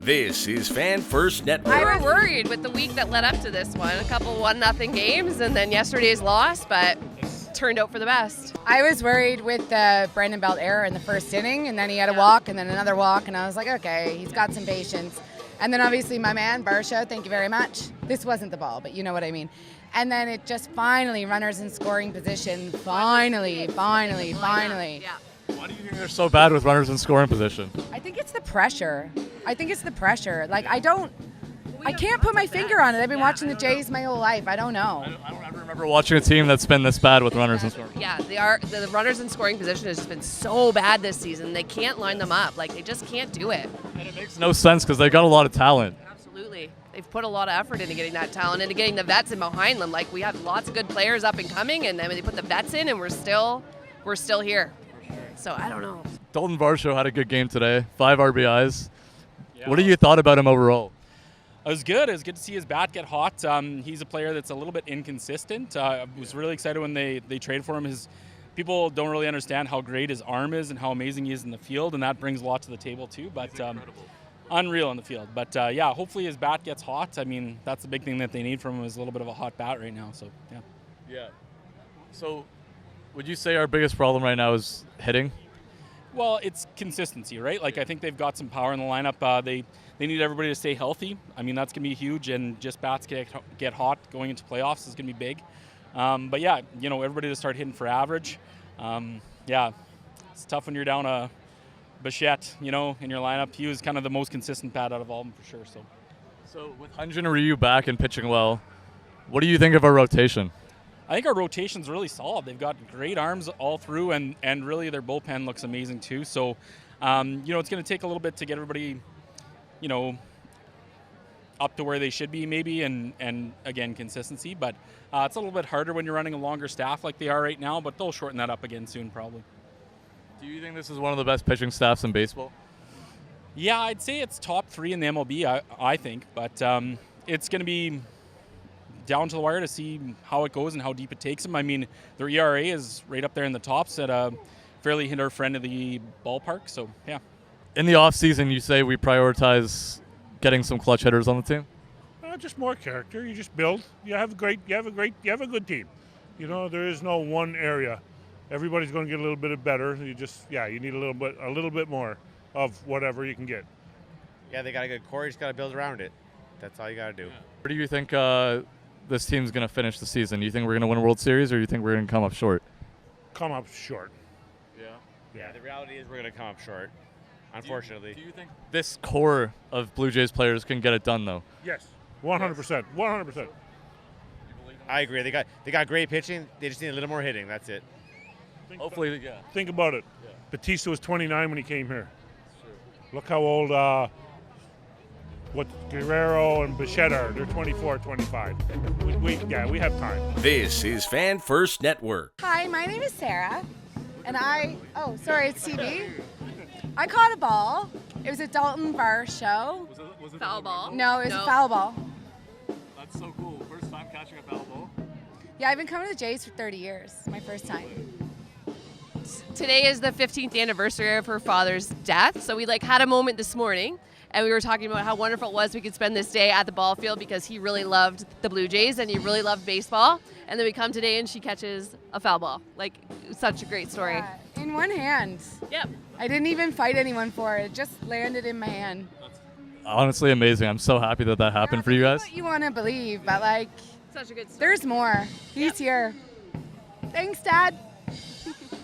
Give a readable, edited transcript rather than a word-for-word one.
This is Fan First Network. I was worried with the week that led up to this one. A couple 1-0 games and then yesterday's loss, but turned out for the best. I was worried with the Brandon Belt error in the first inning, and then he had a walk and then another walk, and I was like, okay, he's got some patience. And then obviously my man, VAR-SHOW, thank you very much. This wasn't the ball, but you know what I mean. And then it just finally, runners in scoring position, finally. Yeah. Why do you think they're so bad with runners in scoring position? I think it's the pressure. Like, I can't put my finger on it. I've been watching the Jays my whole life. I don't know. I don't ever remember watching a team that's been this bad with runners in scoring. Yeah, the runners in scoring position has just been so bad this season. They can't line them up. Like, they just can't do it. And it makes no sense because they got a lot of talent. Absolutely. They've put a lot of effort into getting that talent, into getting the vets in behind them. Like, we have lots of good players up and coming, and then they put the vets in, and we're still here. So I don't know. Daulton VAR-SHOW had a good game today, 5 RBIs. Yeah. What do you thought about him overall? It was good. It was good to see his bat get hot. He's a player that's a little bit inconsistent. I was really excited when they traded for him. People don't really understand how great his arm is and how amazing he is in the field, and that brings a lot to the table too. But unreal in the field. But yeah, hopefully his bat gets hot. I mean, that's the big thing that they need from him is a little bit of a hot bat right now. So yeah. Yeah. So would you say our biggest problem right now is hitting? Well, it's consistency, right? Like, I think they've got some power in the lineup. They need everybody to stay healthy. I mean, that's going to be huge, and just bats get hot going into playoffs is going to be big. But yeah, everybody to start hitting for average. Yeah, it's tough when you're down a Bichette, in your lineup. He was kind of the most consistent bat out of all of them for sure. So with Hunjin and Ryu back and pitching well, what do you think of our rotation? I think our rotation's really solid. They've got great arms all through, and really their bullpen looks amazing too. So, it's going to take a little bit to get everybody, up to where they should be maybe, and again, consistency. But it's a little bit harder when you're running a longer staff like they are right now, but they'll shorten that up again soon probably. Do you think this is one of the best pitching staffs in baseball? Yeah, I'd say it's top 3 in the MLB, I think. But it's going to be down to the wire to see how it goes and how deep it takes them. I mean, their ERA is right up there in the tops at a fairly hitter friend of the ballpark. So, yeah. In the off season, you say we prioritize getting some clutch hitters on the team? Just more character. You just build. You have a good team. There is no one area. Everybody's going to get a little bit better. You need a little bit more of whatever you can get. Yeah, they got a good core. You just got to build around it. That's all you got to do. Where do you think this team's going to finish the season? Do you think we're going to win a World Series, or do you think we're going to come up short? Come up short. Yeah, the reality is we're going to come up short, unfortunately. Do you think this core of Blue Jays players can get it done, though? Yes, 100%. 100%. I agree. They got great pitching. They just need a little more hitting. That's it. Hopefully, yeah. Think about it. Yeah. Batista was 29 when he came here. Sure. Look how old Guerrero and Bichette are. They're 24, 25. We have time. This is Fan First Network. Hi, my name is Sarah, and it's TV. I caught a ball. It was a Daulton VAR-SHOW. Was it foul ball? No, it was a foul ball. That's so cool. First time catching a foul ball? Yeah, I've been coming to the Jays for 30 years. My first time. Today is the 15th anniversary of her father's death, so we had a moment this morning, and we were talking about how wonderful it was we could spend this day at the ball field because he really loved the Blue Jays and he really loved baseball. And then we come today and she catches a foul ball. Such a great story. Yeah, in one hand. Yep. I didn't even fight anyone for it. It just landed in my hand. Honestly amazing. I'm so happy that happened for you guys. What you want to believe, but such a good story. There's more. He's here. Thanks, Dad.